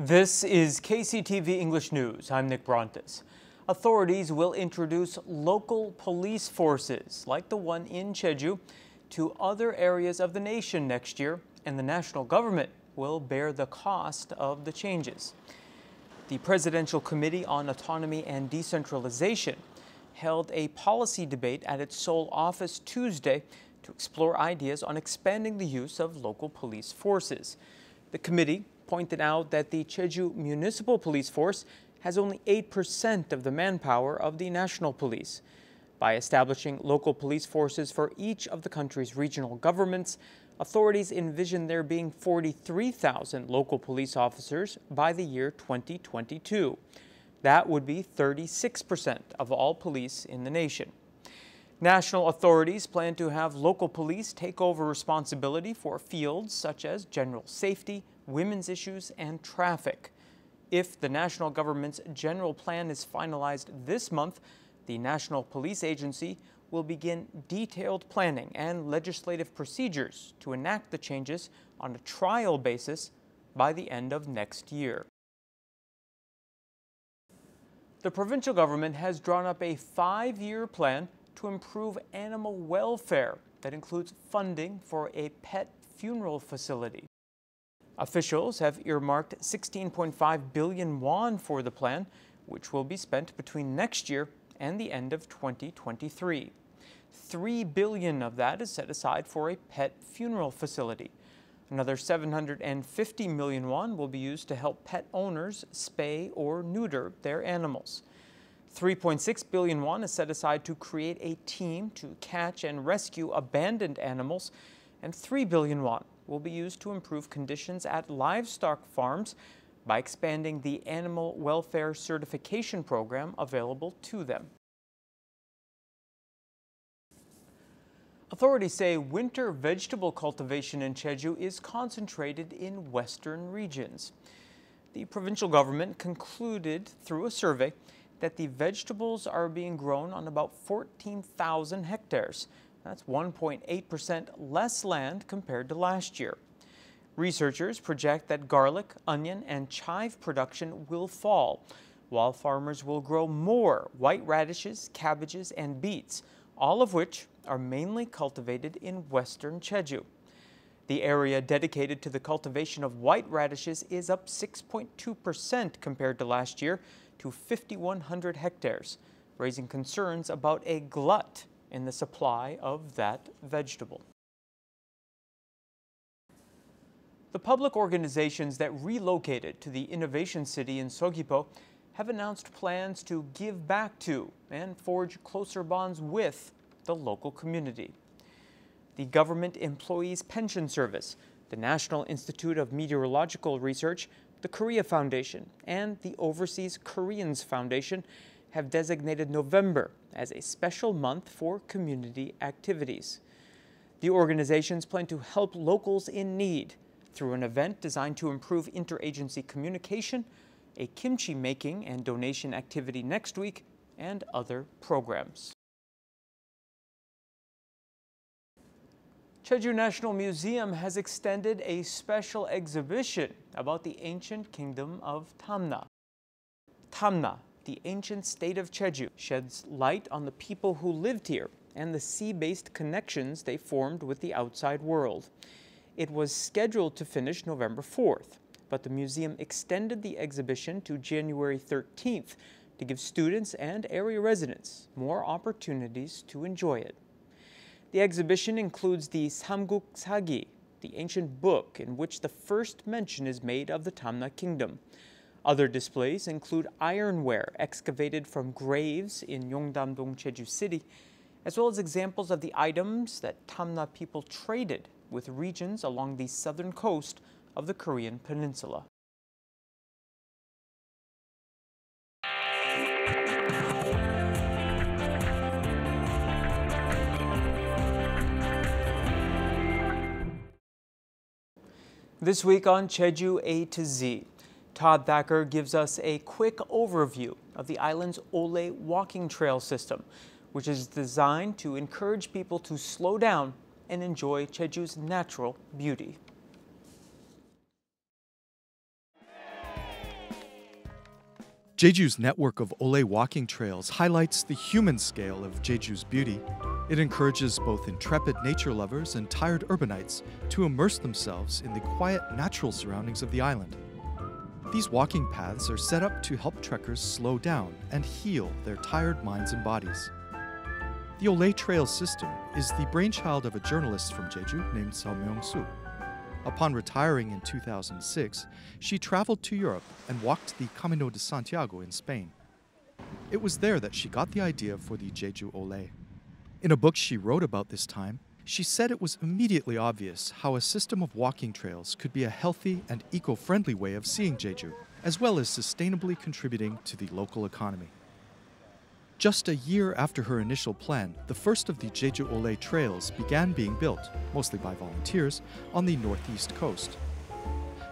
This is KCTV English News. I'm Nick Brontes. Authorities will introduce local police forces, like the one in Jeju, to other areas of the nation next year, and the national government will bear the cost of the changes. The Presidential Committee on Autonomy and Decentralization held a policy debate at its Seoul office Tuesday to explore ideas on expanding the use of local police forces. The committee pointed out that the Jeju Municipal Police Force has only 8% of the manpower of the national police. By establishing local police forces for each of the country's regional governments, authorities envision there being 43,000 local police officers by the year 2022. That would be 36% of all police in the nation. National authorities plan to have local police take over responsibility for fields such as general safety, women's issues, and traffic. If the national government's general plan is finalized this month, the National Police Agency will begin detailed planning and legislative procedures to enact the changes on a trial basis by the end of next year. The provincial government has drawn up a 5-year plan to improve animal welfare that includes funding for a pet funeral facility. Officials have earmarked 16.5 billion won for the plan, which will be spent between next year and the end of 2023. 3 billion of that is set aside for a pet funeral facility. Another 750 million won will be used to help pet owners spay or neuter their animals. 3.6 billion won is set aside to create a team to catch and rescue abandoned animals, and 3 billion won will be used to improve conditions at livestock farms by expanding the animal welfare certification program available to them. Authorities say winter vegetable cultivation in Jeju is concentrated in western regions. The provincial government concluded through a survey that the vegetables are being grown on about 14,000 hectares. That's 1.8% less land compared to last year. Researchers project that garlic, onion, and chive production will fall, while farmers will grow more white radishes, cabbages, and beets, all of which are mainly cultivated in western Jeju. The area dedicated to the cultivation of white radishes is up 6.2% compared to last year to 5,100 hectares, raising concerns about a glut in the supply of that vegetable. The public organizations that relocated to the Innovation City in Seogwipo have announced plans to give back to and forge closer bonds with the local community. The Government Employees Pension Service, the National Institute of Meteorological Research, the Korea Foundation, and the Overseas Koreans Foundation have designated November as a special month for community activities. The organizations plan to help locals in need through an event designed to improve interagency communication, a kimchi making and donation activity next week, and other programs. Jeju National Museum has extended a special exhibition about the ancient kingdom of Tamna. Tamna, the ancient state of Jeju, sheds light on the people who lived here and the sea-based connections they formed with the outside world. It was scheduled to finish November 4th, but the museum extended the exhibition to January 13th to give students and area residents more opportunities to enjoy it. The exhibition includes the Samguk Sagi, the ancient book in which the first mention is made of the Tamna kingdom. Other displays include ironware excavated from graves in Yongdam-dong, Jeju City, as well as examples of the items that Tamna people traded with regions along the southern coast of the Korean peninsula. This week on Jeju A to Z, Todd Thacker gives us a quick overview of the island's Ole walking trail system, which is designed to encourage people to slow down and enjoy Jeju's natural beauty. Jeju's network of ole walking trails highlights the human scale of Jeju's beauty. It encourages both intrepid nature lovers and tired urbanites to immerse themselves in the quiet, natural surroundings of the island. These walking paths are set up to help trekkers slow down and heal their tired minds and bodies. The Ole Trail system is the brainchild of a journalist from Jeju named Seo Myung-soo. Upon retiring in 2006, she traveled to Europe and walked the Camino de Santiago in Spain. It was there that she got the idea for the Jeju Ole. In a book she wrote about this time, she said it was immediately obvious how a system of walking trails could be a healthy and eco-friendly way of seeing Jeju, as well as sustainably contributing to the local economy. Just a year after her initial plan, the first of the Jeju Ole trails began being built, mostly by volunteers, on the northeast coast.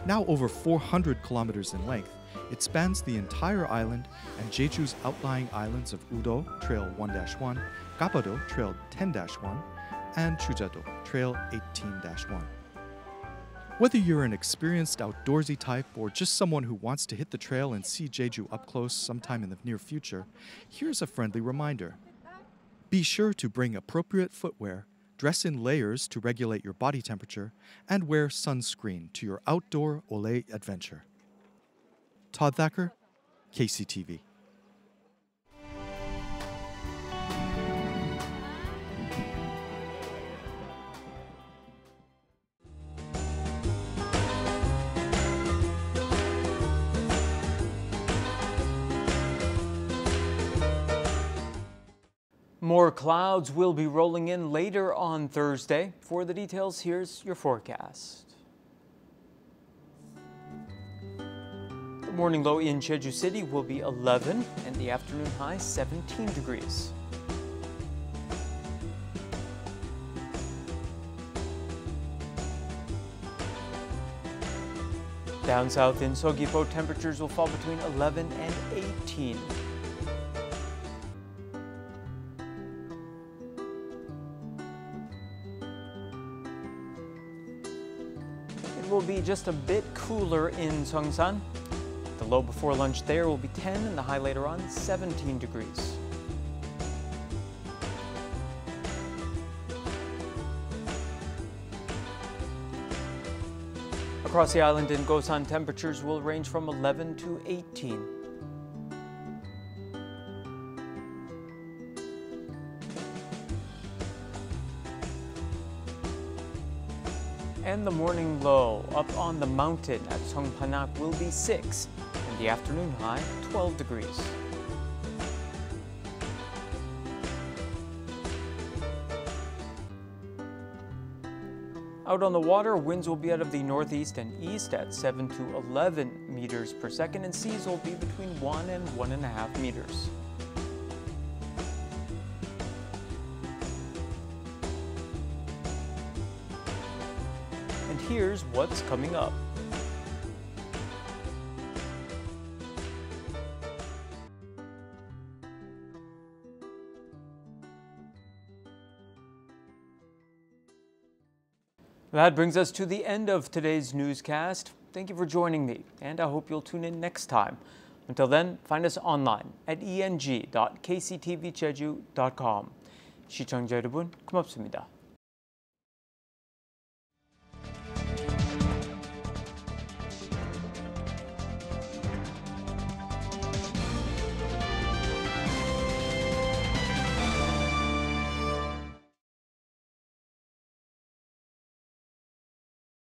Now over 400 kilometers in length, it spans the entire island and Jeju's outlying islands of Udo, Trail 1-1, Gapado, Trail 10-1, and Chujado, Trail 18-1. Whether you're an experienced outdoorsy type or just someone who wants to hit the trail and see Jeju up close sometime in the near future, here's a friendly reminder. Be sure to bring appropriate footwear, dress in layers to regulate your body temperature, and wear sunscreen to your outdoor Ole adventure. Todd Thacker, KCTV. More clouds will be rolling in later on Thursday. For the details, here's your forecast. The morning low in Jeju City will be 11 and the afternoon high 17 degrees. Down south in Seogwipo, temperatures will fall between 11 and 18. It will be just a bit cooler in Seongsan. The low before lunch there will be 10 and the high later on 17 degrees. Across the island in Gosan, temperatures will range from 11 to 18. And the morning low up on the mountain at Songpanak will be 6, and the afternoon high 12 degrees. Out on the water, winds will be out of the northeast and east at 7 to 11 meters per second, and seas will be between 1 and 1.5 meters. And here's what's coming up. That brings us to the end of today's newscast. Thank you for joining me, and I hope you'll tune in next time. Until then, find us online at eng.kctvjeju.com. 시청자 여러분, 고맙습니다.